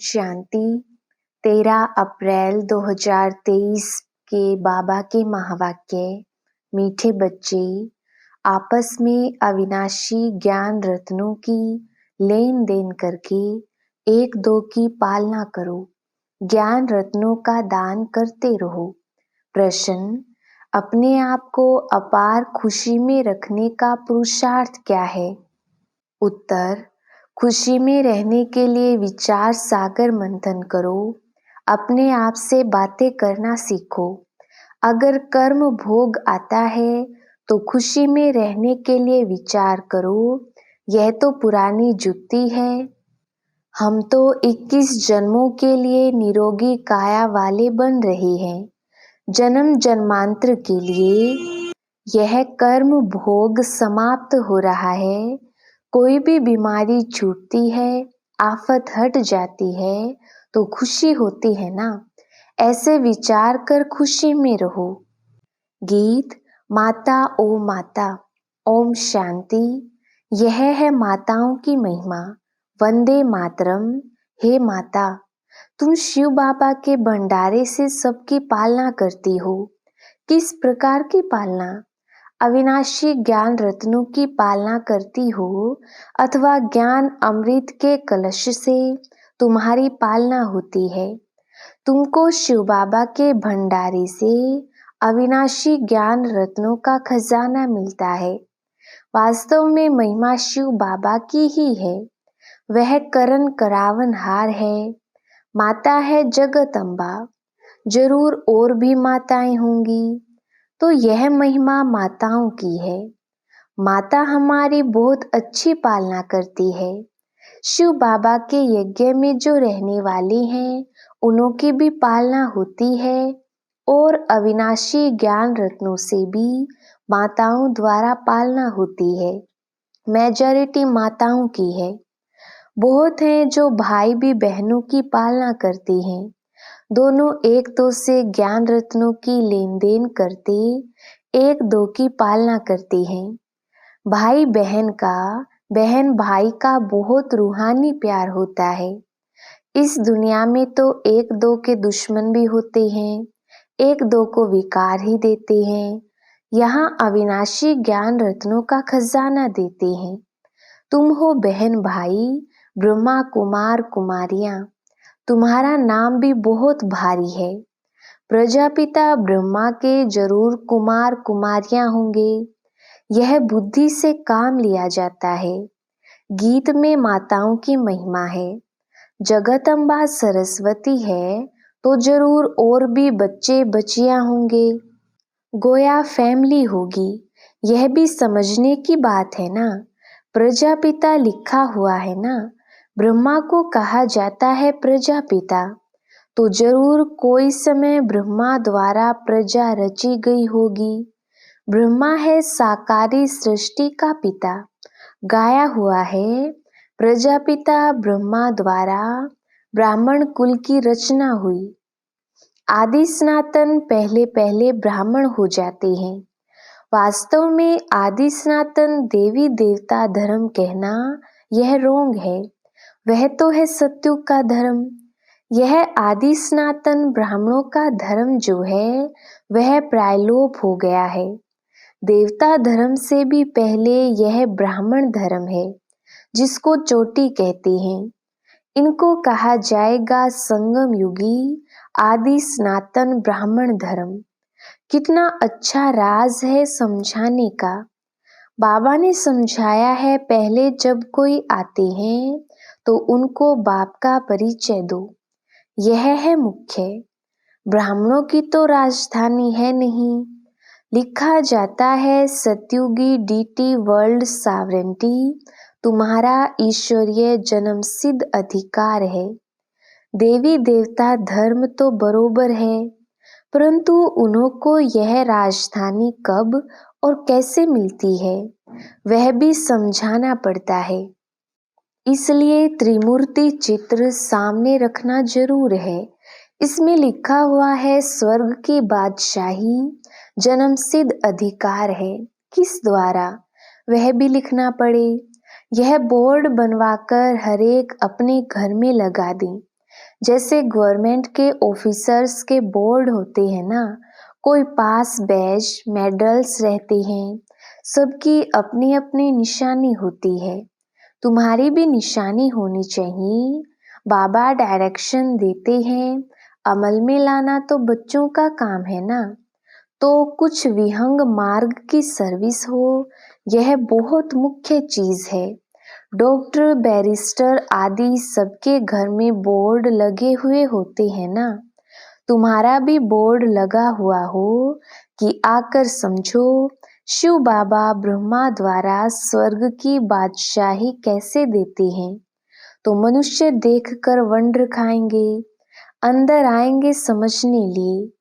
शांति। 13 अप्रैल 2023 के बाबा के महावाक्य। मीठे बच्चे, आपस में अविनाशी ज्ञान रत्नों की लेन देन करके एक दो की पालना करो। ज्ञान रत्नों का दान करते रहो। प्रश्न: अपने आप को अपार खुशी में रखने का पुरुषार्थ क्या है? उत्तर: खुशी में रहने के लिए विचार सागर मंथन करो। अपने आप से बातें करना सीखो। अगर कर्म भोग आता है तो खुशी में रहने के लिए विचार करो, यह तो पुरानी जुत्ती है। हम तो 21 जन्मों के लिए निरोगी काया वाले बन रहे हैं। जन्म जन्मांतर के लिए यह कर्म भोग समाप्त हो रहा है। कोई भी बीमारी छूटती है, आफत हट जाती है तो खुशी होती है ना। ऐसे विचार कर खुशी में रहो। गीत: माता ओ माता। ओम शांति। यह है माताओं की महिमा। वंदे मातरम। हे माता, तुम शिव बाबा के भंडारे से सबकी पालना करती हो। किस प्रकार की पालना? अविनाशी ज्ञान रत्नों की पालना करती हो अथवा ज्ञान अमृत के कलश से तुम्हारी पालना होती है। तुमको शिव बाबा के भंडारे से अविनाशी ज्ञान रत्नों का खजाना मिलता है। वास्तव में महिमा शिव बाबा की ही है। वह करण करावन हार है। माता है जगत अम्बा। जरूर और भी माताएं होंगी, तो यह महिमा माताओं की है। माता हमारी बहुत अच्छी पालना करती है। शिव बाबा के यज्ञ में जो रहने वाले हैं, उनों की भी पालना होती है और अविनाशी ज्ञान रत्नों से भी माताओं द्वारा पालना होती है। मेजॉरिटी माताओं की है। बहुत हैं जो भाई भी बहनों की पालना करते हैं। दोनों एक दो से ज्ञान रत्नों की लेन देन करते एक दो की पालना करते हैं। भाई बहन का, बहन भाई का बहुत रूहानी प्यार होता है। इस दुनिया में तो एक दो के दुश्मन भी होते हैं, एक दो को विकार ही देते हैं। यहाँ अविनाशी ज्ञान रत्नों का खजाना देते हैं। तुम हो बहन भाई, ब्रह्मा कुमार कुमारियां। तुम्हारा नाम भी बहुत भारी है। प्रजापिता ब्रह्मा के जरूर कुमार कुमारियां होंगे। यह बुद्धि से काम लिया जाता है। गीत में माताओं की महिमा है। जगदम्बा सरस्वती है तो जरूर और भी बच्चे बच्चियां होंगे, गोया फैमिली होगी। यह भी समझने की बात है ना। प्रजापिता लिखा हुआ है ना। ब्रह्मा को कहा जाता है प्रजापिता, तो जरूर कोई समय ब्रह्मा द्वारा प्रजा रची गई होगी। ब्रह्मा है साकारी सृष्टि का पिता। गाया हुआ है, प्रजापिता ब्रह्मा द्वारा ब्राह्मण कुल की रचना हुई। आदि सनातन पहले पहले ब्राह्मण हो जाते हैं। वास्तव में आदि सनातन देवी देवता धर्म कहना यह रोंग है। वह तो है सत्युग का धर्म। यह आदि सनातन ब्राह्मणों का धर्म जो है वह प्रायलोप हो गया है। देवता धर्म से भी पहले यह ब्राह्मण धर्म है, जिसको चोटी कहते हैं। इनको कहा जाएगा संगम युगी आदि सनातन ब्राह्मण धर्म। कितना अच्छा राज है समझाने का। बाबा ने समझाया है, पहले जब कोई आते हैं तो उनको बाप का परिचय दो। यह है मुख्य। ब्राह्मणों की तो राजधानी है नहीं। लिखा जाता है, सतयुगी डीटी वर्ल्ड सावरेंटी तुम्हारा ईश्वरीय जन्म सिद्ध अधिकार है। देवी देवता धर्म तो बरोबर है, परंतु उन्हों को यह राजधानी कब और कैसे मिलती है, वह भी समझाना पड़ता है। इसलिए त्रिमूर्ति चित्र सामने रखना जरूर है। इसमें लिखा हुआ है, स्वर्ग की बादशाही जन्म सिद्ध अधिकार है। किस द्वारा, वह भी लिखना पड़े। यह बोर्ड बनवाकर हरेक अपने घर में लगा दें। जैसे गवर्नमेंट के ऑफिसर्स के बोर्ड होते हैं ना, कोई पास बैज मेडल्स रहते हैं, सबकी अपनी अपनी निशानी होती है। तुम्हारी भी निशानी होनी चाहिए। बाबा डायरेक्शन देते हैं, अमल में लाना तो बच्चों का काम है ना। तो कुछ विहंग मार्ग की सर्विस हो, यह बहुत मुख्य चीज है। डॉक्टर, बैरिस्टर आदि सबके घर में बोर्ड लगे हुए होते हैं ना। तुम्हारा भी बोर्ड लगा हुआ हो कि आकर समझो, शिव बाबा ब्रह्मा द्वारा स्वर्ग की बादशाही कैसे देते हैं। तो मनुष्य देखकर वंडर खाएंगे, अंदर आएंगे समझने लिए।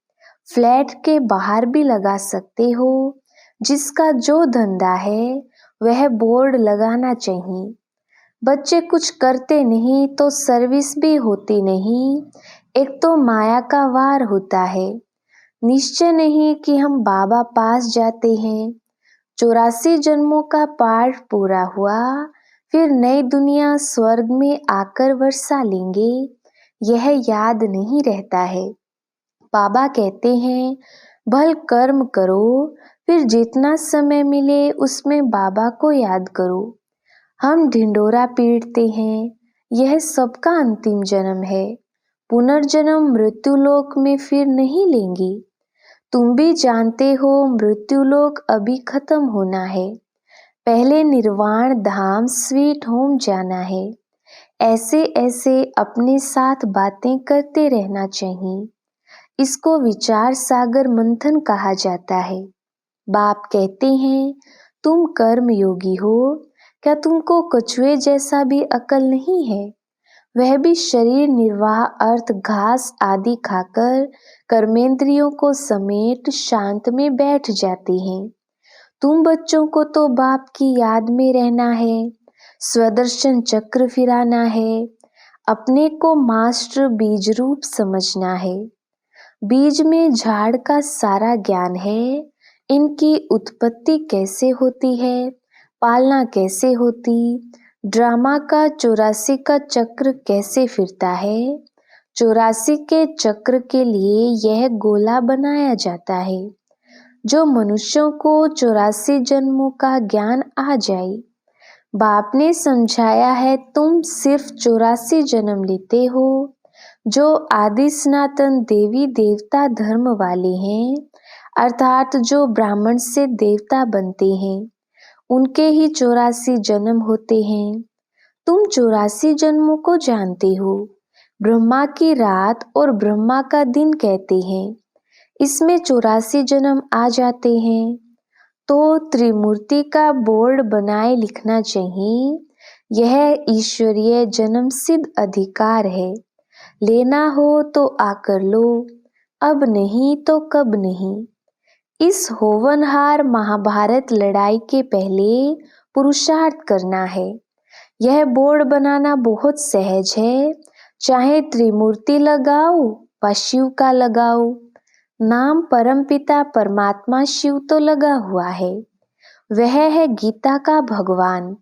फ्लैट के बाहर भी लगा सकते हो। जिसका जो धंधा है वह बोर्ड लगाना चाहिए। बच्चे कुछ करते नहीं तो सर्विस भी होती नहीं। एक तो माया का वार होता है। निश्चय नहीं कि हम बाबा पास जाते हैं। 84 जन्मों का पाठ पूरा हुआ, फिर नई दुनिया स्वर्ग में आकर वर्षा लेंगे, यह याद नहीं रहता है। बाबा कहते हैं भल कर्म करो, फिर जितना समय मिले उसमें बाबा को याद करो। हम ढिंडोरा पीटते हैं, यह सबका अंतिम जन्म है। पुनर्जन्म मृत्युलोक में फिर नहीं लेंगे। तुम भी जानते हो मृत्युलोक अभी खत्म होना है। पहले निर्वाण धाम स्वीट होम जाना है। ऐसे ऐसे अपने साथ बातें करते रहना चाहिए। इसको विचार सागर मंथन कहा जाता है। बाप कहते हैं तुम कर्म योगी हो, क्या तुमको कछुए जैसा भी अकल नहीं है? वह भी शरीर निर्वाह अर्थ घास आदि खाकर कर्मेंद्रियों को समेट शांत में बैठ जाते हैं। तुम बच्चों को तो बाप की याद में रहना है, स्वदर्शन चक्र फिराना है, अपने को मास्टर बीज रूप समझना है। बीज में झाड़ का सारा ज्ञान है। इनकी उत्पत्ति कैसे होती है, पालना कैसे होती, ड्रामा का 84 का चक्र कैसे फिरता है। 84 के चक्र के लिए यह गोला बनाया जाता है। जो मनुष्यों को 84 जन्मों का ज्ञान आ जाए। बाप ने समझाया है तुम सिर्फ 84 जन्म लेते हो। जो आदि सनातन देवी देवता धर्म वाले हैं, अर्थात जो ब्राह्मण से देवता बनते हैं, उनके ही 84 जन्म होते हैं। तुम 84 जन्मों को जानते हो। ब्रह्मा की रात और ब्रह्मा का दिन कहते हैं। इसमें 84 जन्म आ जाते हैं। तो त्रिमूर्ति का बोर्ड बनाए लिखना चाहिए। यह ईश्वरीय जन्म सिद्ध अधिकार है। लेना हो तो आकर लो, अब नहीं तो कब नहीं। इस होवनहार महाभारत लड़ाई के पहले पुरुषार्थ करना है। यह बोर्ड बनाना बहुत सहज है। चाहे त्रिमूर्ति लगाओ व शिव का लगाओ, नाम परमपिता परमात्मा शिव तो लगा हुआ है। वह है गीता का भगवान।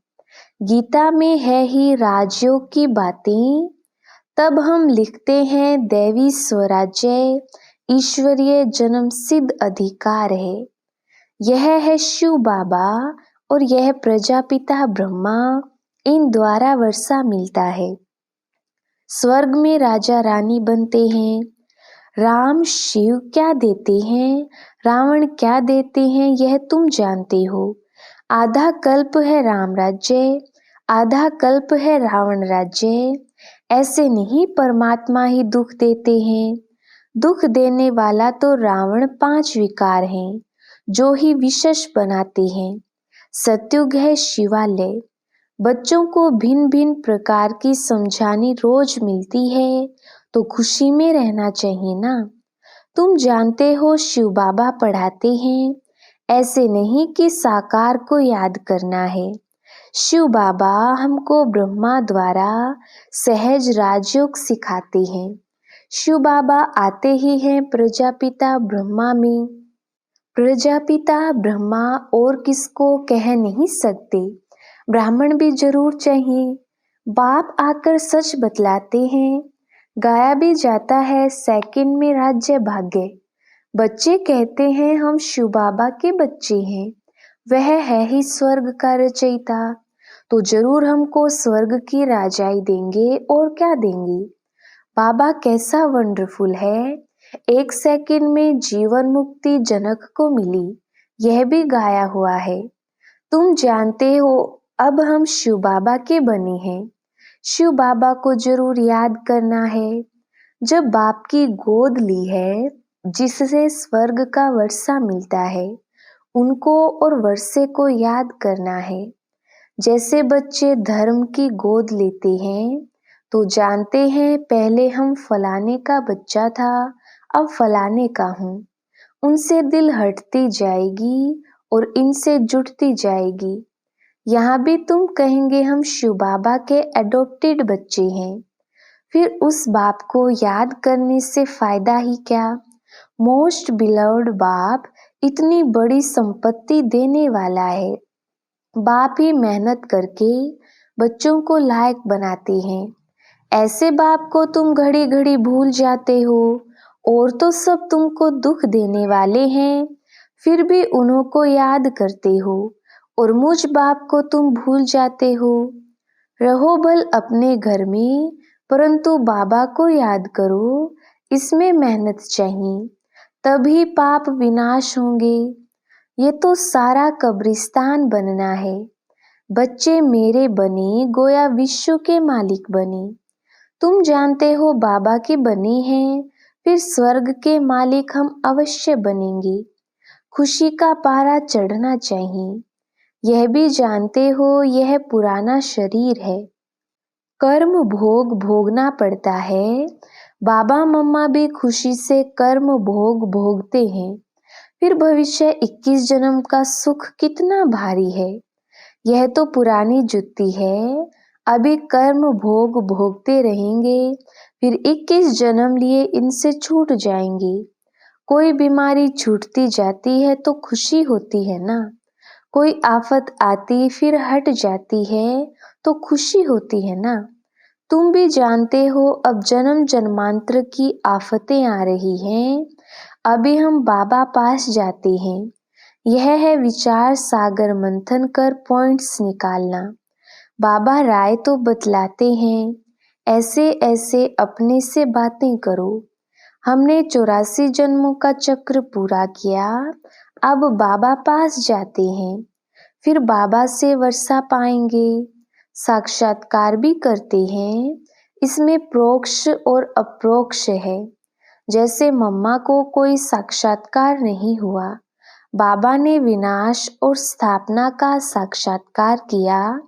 गीता में है ही राजयोग की बातें। तब हम लिखते हैं दैवी स्वराज्य ईश्वरीय जन्म सिद्ध अधिकार है। यह है शिव बाबा और यह प्रजापिता ब्रह्मा, इन द्वारा वर्षा मिलता है। स्वर्ग में राजा रानी बनते हैं। राम शिव क्या देते हैं, रावण क्या देते हैं, यह तुम जानते हो। आधा कल्प है राम राज्य, आधा कल्प है रावण राज्य। ऐसे नहीं परमात्मा ही दुख देते हैं। दुख देने वाला तो रावण 5 विकार हैं, जो ही विशेष बनाते हैं। सत्युग है शिवालय। बच्चों को भिन्न भिन्न प्रकार की समझानी रोज मिलती है, तो खुशी में रहना चाहिए ना। तुम जानते हो शिव बाबा पढ़ाते हैं, ऐसे नहीं कि साकार को याद करना है। शिव बाबा हमको ब्रह्मा द्वारा सहज राजयोग सिखाते हैं। शिव बाबा आते ही हैं प्रजापिता ब्रह्मा में। प्रजापिता ब्रह्मा और किसको कह नहीं सकते, ब्राह्मण भी जरूर चाहिए। बाप आकर सच बतलाते हैं। गाया भी जाता है सेकंड में राज्य भाग्य। बच्चे कहते हैं हम शिव बाबा के बच्चे हैं, वह है ही स्वर्ग का रचयिता, तो जरूर हमको स्वर्ग की राजाई देंगे और क्या देंगे। बाबा कैसा वंडरफुल है, 1 सेकंड में जीवन मुक्ति जनक को मिली, यह भी गाया हुआ है। तुम जानते हो अब हम शिव बाबा के बने हैं, शिव बाबा को जरूर याद करना है। जब बाप की गोद ली है, जिससे स्वर्ग का वर्षा मिलता है, उनको और वर्षे को याद करना है। जैसे बच्चे धर्म की गोद लेते हैं, तो जानते हैं पहले हम फलाने का बच्चा था, अब फलाने का हूँ। उनसे दिल हटती जाएगी और इनसे जुटती जाएगी। यहाँ भी तुम कहेंगे हम शिव बाबा के एडॉप्टेड बच्चे हैं। फिर उस बाप को याद करने से फायदा ही क्या। मोस्ट बिलव्ड बाप इतनी बड़ी संपत्ति देने वाला है। बाप ही मेहनत करके बच्चों को लायक बनाते हैं। ऐसे बाप को तुम घड़ी घड़ी भूल जाते हो, और तो सब तुमको दुख देने वाले हैं, फिर भी उन्हों को याद करते हो, और मुझ बाप को तुम भूल जाते हो। रहो भल अपने घर में, परंतु बाबा को याद करो, इसमें मेहनत चाहिए, तभी पाप विनाश होंगे। ये तो सारा कब्रिस्तान बनना है। बच्चे मेरे बने, गोया विश्व के मालिक बने। तुम जानते हो बाबा के बने हैं, फिर स्वर्ग के मालिक हम अवश्य बनेंगे। खुशी का पारा चढ़ना चाहिए। यह भी जानते हो यह पुराना शरीर है, कर्म भोग भोगना पड़ता है। बाबा मम्मा भी खुशी से कर्म भोग भोगते हैं। फिर भविष्य 21 जन्म का सुख कितना भारी है। यह तो पुरानी जुत्ती है, अभी कर्म भोग भोगते रहेंगे, फिर 21 जन्म लिए इनसे छूट जाएंगे। कोई बीमारी छूटती जाती है तो खुशी होती है ना, कोई आफत आती फिर हट जाती है तो खुशी होती है ना। तुम भी जानते हो अब जन्म जन्मांतर की आफतें आ रही हैं, अभी हम बाबा पास जाते हैं। यह है विचार सागर मंथन कर पॉइंट्स निकालना। बाबा राय तो बतलाते हैं, ऐसे ऐसे अपने से बातें करो। हमने 84 जन्मों का चक्र पूरा किया, अब बाबा पास जाते हैं, फिर बाबा से वर्षा पाएंगे। साक्षात्कार भी करते हैं, इसमें प्रोक्ष और अप्रोक्ष है। जैसे मम्मा को कोई साक्षात्कार नहीं हुआ, बाबा ने विनाश और स्थापना का साक्षात्कार किया,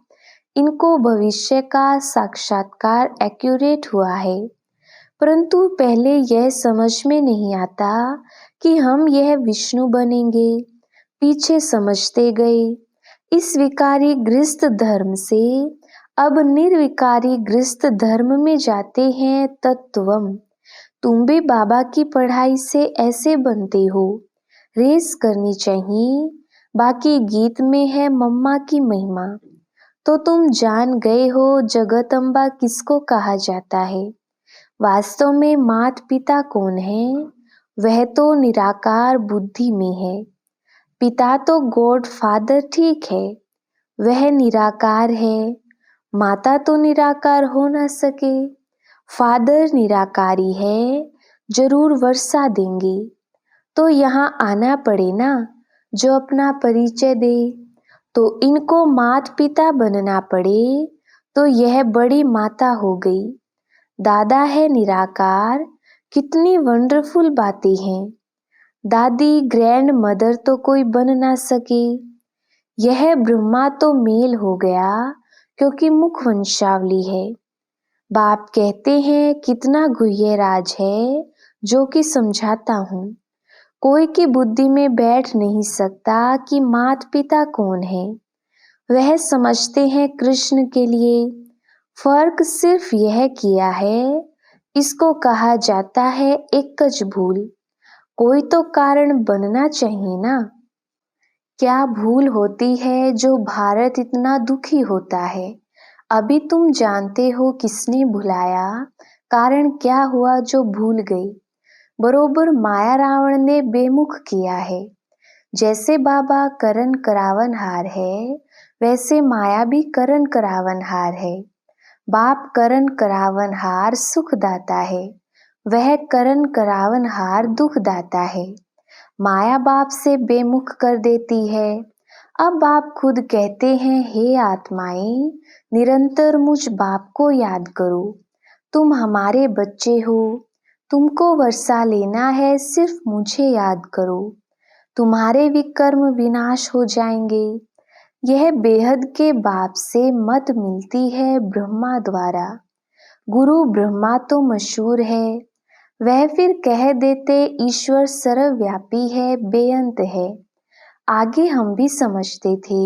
इनको भविष्य का साक्षात्कार एक्यूरेट हुआ है। परंतु पहले यह समझ में नहीं आता कि हम यह विष्णु बनेंगे, पीछे समझते गए। इस विकारी गृहस्थ धर्म से अब निर्विकारी गृहस्थ धर्म में जाते हैं तत्वम। तुम भी बाबा की पढ़ाई से ऐसे बनते हो, रेस करनी चाहिए। बाकी गीत में है मम्मा की महिमा, तो तुम जान गए हो जगदम्बा किसको कहा जाता है। वास्तव में मात पिता कौन है, वह तो निराकार बुद्धि में है। पिता तो गॉड फादर ठीक है, वह निराकार है। माता तो निराकार हो ना सके, फादर निराकारी है, जरूर वर्षा देंगे। तो यहाँ आना पड़े ना, जो अपना परिचय दे। तो इनको मात पिता बनना पड़े, तो यह बड़ी माता हो गई। दादा है निराकार, कितनी वंडरफुल बातें हैं। दादी ग्रैंड मदर तो कोई बन ना सके। यह ब्रह्मा तो मेल हो गया, क्योंकि मुख वंशावली है। बाप कहते हैं कितना गुह्य राज है, जो कि समझाता हूँ। कोई की बुद्धि में बैठ नहीं सकता कि मात पिता कौन है। वह समझते हैं कृष्ण के लिए। फर्क सिर्फ यह किया है, इसको कहा जाता है एकच भूल। कोई तो कारण बनना चाहिए ना। क्या भूल होती है जो भारत इतना दुखी होता है। अभी तुम जानते हो किसने भुलाया, कारण क्या हुआ जो भूल गई। बरोबर माया रावण ने बेमुख किया है। जैसे बाबा करण करावनहार है, वैसे माया भी करण करावनहार है। बाप करण करावनहार सुख दाता है, वह करण करावनहार दुख दाता है। माया बाप से बेमुख कर देती है। अब बाप खुद कहते हैं, हे आत्माएं, निरंतर मुझ बाप को याद करो। तुम हमारे बच्चे हो, तुमको वर्षा लेना है, सिर्फ मुझे याद करो। तुम्हारे विकर्म विनाश हो जाएंगे। यह बेहद के बाप से मत मिलती है ब्रह्मा द्वारा। गुरु ब्रह्मा तो मशहूर है, वह फिर कह देते ईश्वर सर्वव्यापी है, बेअंत है। आगे हम भी समझते थे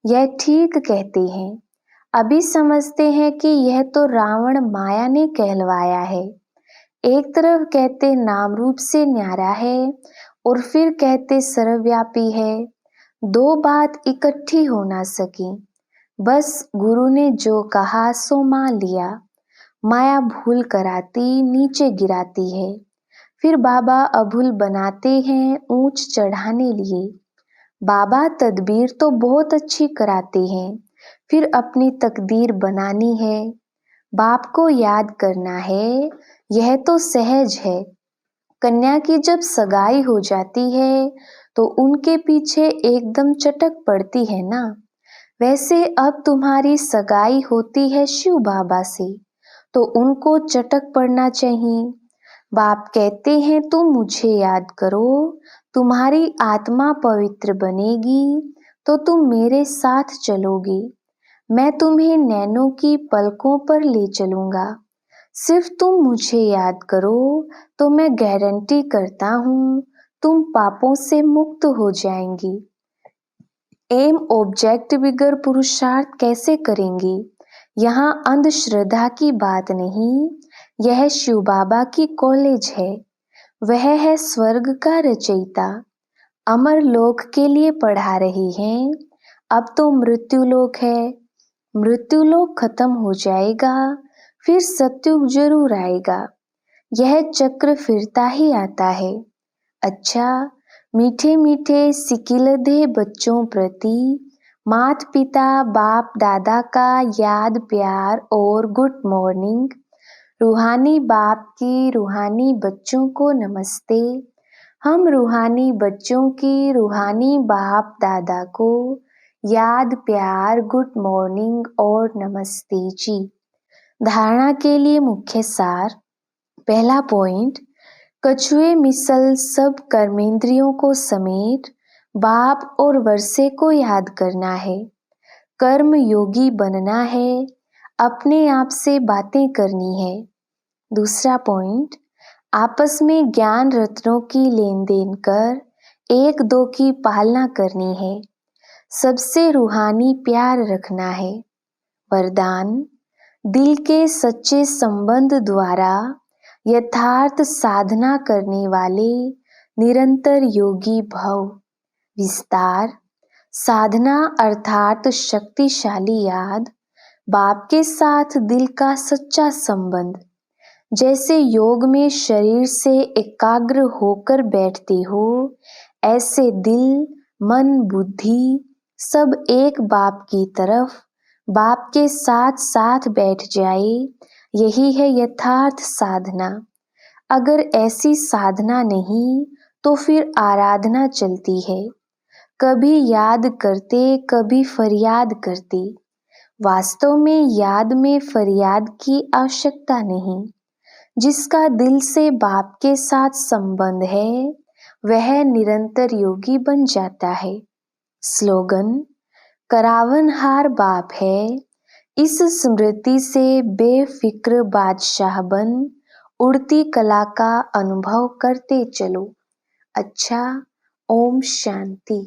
यह ठीक कहते हैं, अभी समझते हैं कि यह तो रावण माया ने कहलवाया है। एक तरफ कहते नाम रूप से न्यारा है और फिर कहते सर्वव्यापी है। दो बात इकट्ठी हो ना सकी। बस गुरु ने जो कहा सो मान लिया। माया भूल कराती, नीचे गिराती है। फिर बाबा अभूल बनाते हैं, ऊंच चढ़ाने लिए। बाबा तदबीर तो बहुत अच्छी कराते हैं, फिर अपनी तकदीर बनानी है। बाप को याद करना है, यह तो सहज है। कन्या की जब सगाई हो जाती है तो उनके पीछे एकदम चटक पड़ती है ना। वैसे अब तुम्हारी सगाई होती है शिव बाबा से, तो उनको चटक पड़ना चाहिए। बाप कहते हैं तुम मुझे याद करो, तुम्हारी आत्मा पवित्र बनेगी तो तुम मेरे साथ चलोगे। मैं तुम्हें नैनों की पलकों पर ले चलूंगा। सिर्फ तुम मुझे याद करो तो मैं गारंटी करता हूँ तुम पापों से मुक्त हो जाएंगी। एम ऑब्जेक्ट बिगर पुरुषार्थ कैसे करेंगे? यहाँ अंधश्रद्धा की बात नहीं, यह शिव बाबा की कॉलेज है। वह है स्वर्ग का रचयिता। अमर लोक के लिए पढ़ा रही हैं। अब तो मृत्यु लोक है। मृत्यु लोक खत्म हो जाएगा, फिर सत्युग जरूर आएगा। यह चक्र फिरता ही आता है। अच्छा, मीठे मीठे सिकिलधे बच्चों प्रति माता पिता बाप दादा का याद प्यार और गुड मॉर्निंग। रूहानी बाप की रूहानी बच्चों को नमस्ते। हम रूहानी बच्चों की रूहानी बाप दादा को याद प्यार गुड मॉर्निंग और नमस्ते जी। धारणा के लिए मुख्य सार। पहला पॉइंट, कछुए मिसल सब कर्मेंद्रियों को समेट बाप और वर्षे को याद करना है। कर्म योगी बनना है, अपने आप से बातें करनी है। दूसरा पॉइंट, आपस में ज्ञान रत्नों की लेन देन कर एक दो की पालना करनी है। सबसे रूहानी प्यार रखना है। वरदान, दिल के सच्चे संबंध द्वारा यथार्थ साधना करने वाले निरंतर योगी भव। विस्तार, साधना अर्थात शक्तिशाली याद, बाप के साथ दिल का सच्चा संबंध। जैसे योग में शरीर से एकाग्र होकर बैठते हो, ऐसे दिल मन बुद्धि सब एक बाप की तरफ बाप के साथ साथ बैठ जाए, यही है यथार्थ साधना। अगर ऐसी साधना नहीं तो फिर आराधना चलती है, कभी याद करते कभी फरियाद करते। वास्तव में याद में फरियाद की आवश्यकता नहीं। जिसका दिल से बाप के साथ संबंध है वह निरंतर योगी बन जाता है। स्लोगन, करावनहार बाप है, इस स्मृति से बेफिक्र बादशाह बन उड़ती कला का अनुभव करते चलो। अच्छा, ओम शांति।